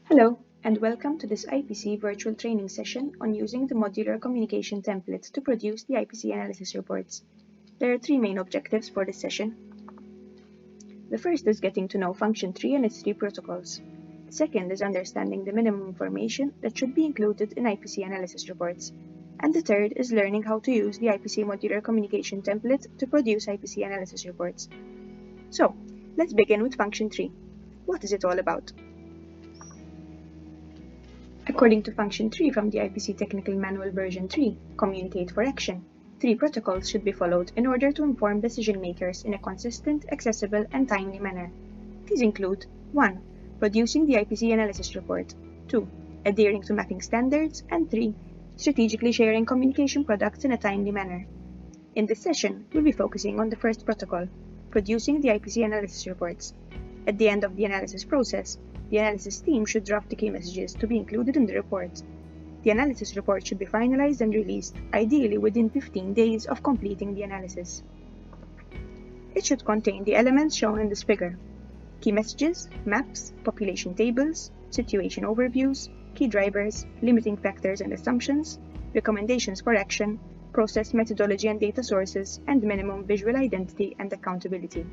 Hello, and welcome to this IPC virtual training session on using the Modular Communication Template to produce the IPC Analysis Reports. There are three main objectives for this session. The first is getting to know Function 3 and its three protocols. The second is understanding the minimum information that should be included in IPC Analysis Reports. And the third is learning how to use the IPC Modular Communication Template to produce IPC Analysis Reports. So, let's begin with Function 3. What is it all about? According to Function 3 from the IPC Technical Manual version 3, Communicate for Action, three protocols should be followed in order to inform decision makers in a consistent, accessible, and timely manner. These include 1. Producing the IPC Analysis Report, 2. Adhering to mapping standards, and 3. Strategically sharing communication products in a timely manner. In this session, we'll be focusing on the first protocol, producing the IPC Analysis Reports. At the end of the analysis process, the analysis team should draft the key messages to be included in the report. The analysis report should be finalized and released, ideally within 15 days of completing the analysis. It should contain the elements shown in this figure: key messages, maps, population tables, situation overviews, key drivers, limiting factors and assumptions, recommendations for action, process methodology and data sources, and minimum visual identity and accountability.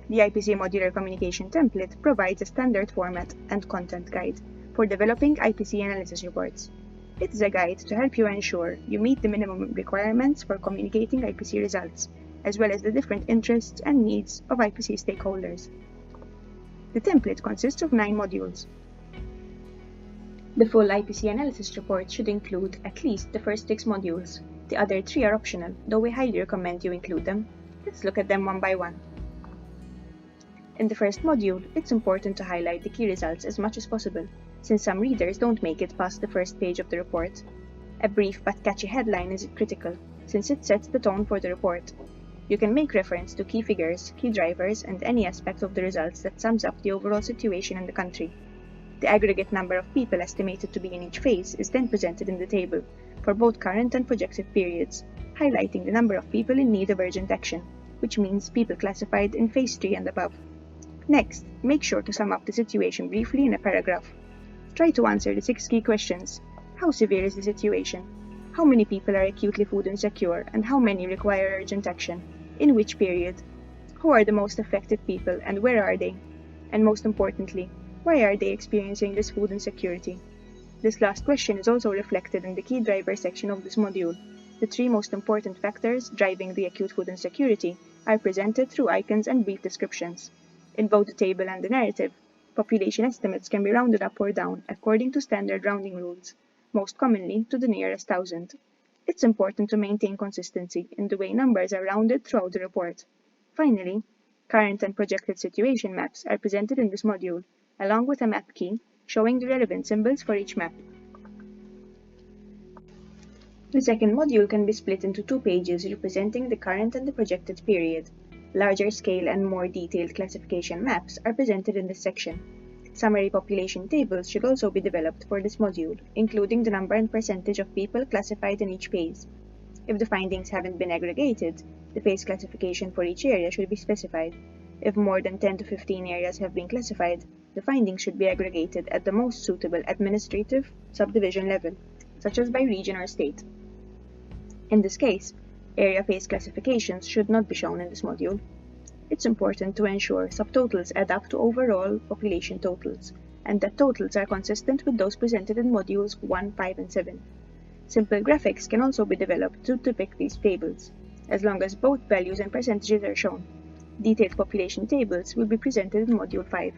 The IPC Modular Communication Template provides a standard format and content guide for developing IPC analysis reports. It is a guide to help you ensure you meet the minimum requirements for communicating IPC results, as well as the different interests and needs of IPC stakeholders. The template consists of 9 modules. The full IPC analysis report should include at least the first 6 modules. The other 3 are optional, though we highly recommend you include them. Let's look at them one by one. In the first module, it's important to highlight the key results as much as possible, since some readers don't make it past the first page of the report. A brief but catchy headline is critical, since it sets the tone for the report. You can make reference to key figures, key drivers, and any aspect of the results that sums up the overall situation in the country. The aggregate number of people estimated to be in each phase is then presented in the table, for both current and projected periods, highlighting the number of people in need of urgent action, which means people classified in Phase 3 and above. Next, make sure to sum up the situation briefly in a paragraph. Try to answer the 6 key questions. How severe is the situation? How many people are acutely food insecure, and how many require urgent action? In which period? Who are the most affected people, and where are they? And most importantly, why are they experiencing this food insecurity? This last question is also reflected in the key driver section of this module. The 3 most important factors driving the acute food insecurity are presented through icons and brief descriptions. In both the table and the narrative, population estimates can be rounded up or down according to standard rounding rules, most commonly to the nearest 1,000. It's important to maintain consistency in the way numbers are rounded throughout the report. Finally, current and projected situation maps are presented in this module, along with a map key showing the relevant symbols for each map. The second module can be split into 2 pages representing the current and the projected period. Larger scale and more detailed classification maps are presented in this section. Summary population tables should also be developed for this module, including the number and percentage of people classified in each phase. If the findings haven't been aggregated, the phase classification for each area should be specified. If more than 10 to 15 areas have been classified, the findings should be aggregated at the most suitable administrative subdivision level, such as by region or state. In this case, area phase classifications should not be shown in this module. It's important to ensure subtotals add up to overall population totals, and that totals are consistent with those presented in modules 1, 5, and 7. Simple graphics can also be developed to depict these tables, as long as both values and percentages are shown. Detailed population tables will be presented in module 5.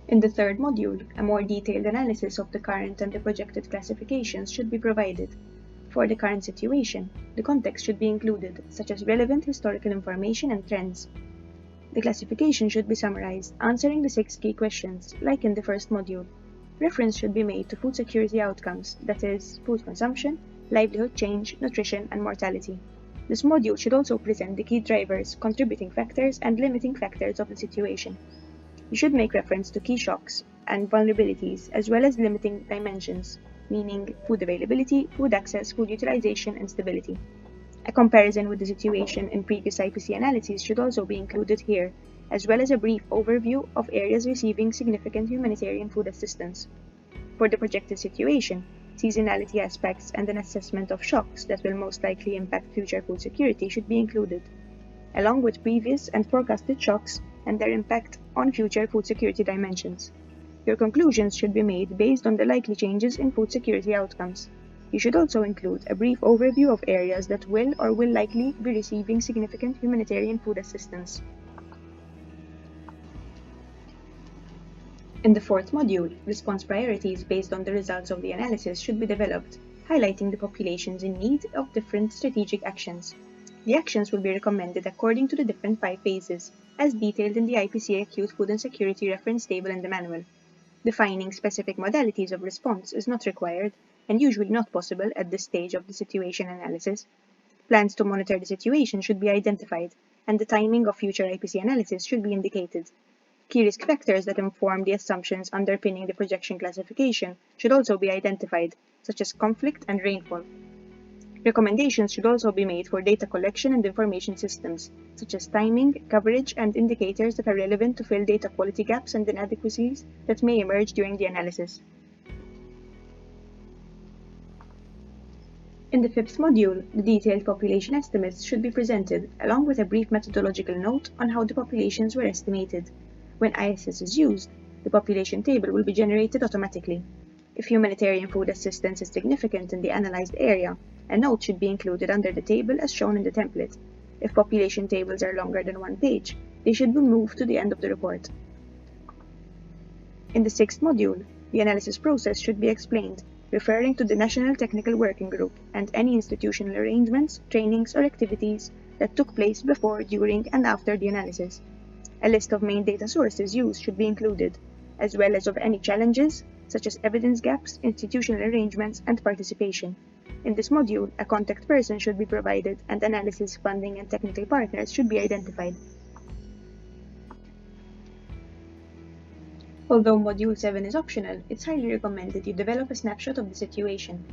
In the third module, a more detailed analysis of the current and the projected classifications should be provided. For the current situation, the context should be included, such as relevant historical information and trends. The classification should be summarized, answering the 6 key questions, like in the first module. Reference should be made to food security outcomes, that is, food consumption, livelihood change, nutrition, and mortality. This module should also present the key drivers, contributing factors, and limiting factors of the situation. You should make reference to key shocks and vulnerabilities, as well as limiting dimensions, meaning food availability, food access, food utilization, and stability. A comparison with the situation in previous IPC analyses should also be included here, as well as a brief overview of areas receiving significant humanitarian food assistance. For the projected situation, seasonality aspects and an assessment of shocks that will most likely impact future food security should be included, along with previous and forecasted shocks and their impact on future food security dimensions. Your conclusions should be made based on the likely changes in food security outcomes. You should also include a brief overview of areas that will or will likely be receiving significant humanitarian food assistance. In the fourth module, response priorities based on the results of the analysis should be developed, highlighting the populations in need of different strategic actions. The actions will be recommended according to the different 5 phases, as detailed in the IPC Acute Food and Security reference table in the manual. Defining specific modalities of response is not required, and usually not possible at this stage of the situation analysis. Plans to monitor the situation should be identified, and the timing of future IPC analysis should be indicated. Key risk factors that inform the assumptions underpinning the projection classification should also be identified, such as conflict and rainfall. Recommendations should also be made for data collection and information systems, such as timing, coverage, and indicators that are relevant to fill data quality gaps and inadequacies that may emerge during the analysis. In the fifth module, the detailed population estimates should be presented, along with a brief methodological note on how the populations were estimated. When ISS is used, the population table will be generated automatically. If humanitarian food assistance is significant in the analyzed area, a note should be included under the table as shown in the template. If population tables are longer than 1 page, they should be moved to the end of the report. In the sixth module, the analysis process should be explained, referring to the National Technical Working Group and any institutional arrangements, trainings, or activities that took place before, during, and after the analysis. A list of main data sources used should be included, as well as of any challenges, such as evidence gaps, institutional arrangements, and participation. In this module, a contact person should be provided, and analysis, funding, and technical partners should be identified. Although Module 7 is optional, it's highly recommended you develop a snapshot of the situation.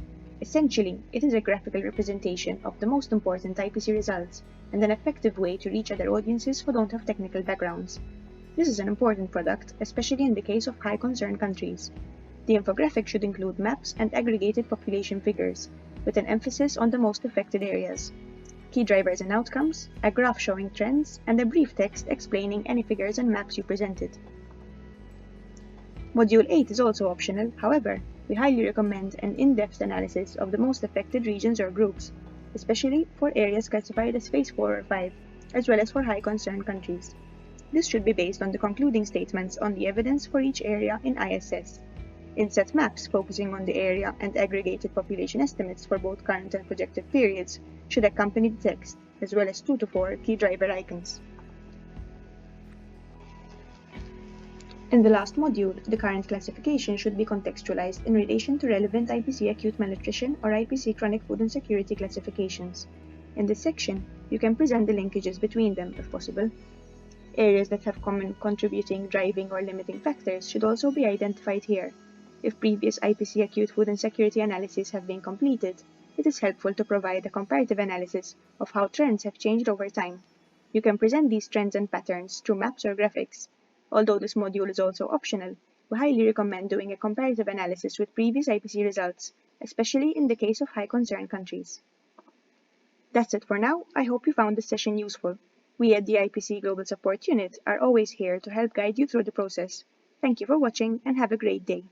Essentially, it is a graphical representation of the most important IPC results and an effective way to reach other audiences who don't have technical backgrounds. This is an important product, especially in the case of high concern countries. The infographic should include maps and aggregated population figures, with an emphasis on the most affected areas, key drivers and outcomes, a graph showing trends, and a brief text explaining any figures and maps you presented. Module 8 is also optional, however, we highly recommend an in-depth analysis of the most affected regions or groups, especially for areas classified as Phase 4 or 5, as well as for high concern countries. This should be based on the concluding statements on the evidence for each area in ISS. Inset maps focusing on the area and aggregated population estimates for both current and projected periods should accompany the text, as well as 2 to 4 key driver icons. In the last module, the current classification should be contextualized in relation to relevant IPC acute malnutrition or IPC chronic food and security classifications. In this section, you can present the linkages between them, if possible. Areas that have common contributing, driving, or limiting factors should also be identified here. If previous IPC acute food and security analyses have been completed, it is helpful to provide a comparative analysis of how trends have changed over time. You can present these trends and patterns through maps or graphics. Although this module is also optional, we highly recommend doing a comparative analysis with previous IPC results, especially in the case of high concern countries. That's it for now. I hope you found this session useful. We at the IPC Global Support Unit are always here to help guide you through the process. Thank you for watching and have a great day.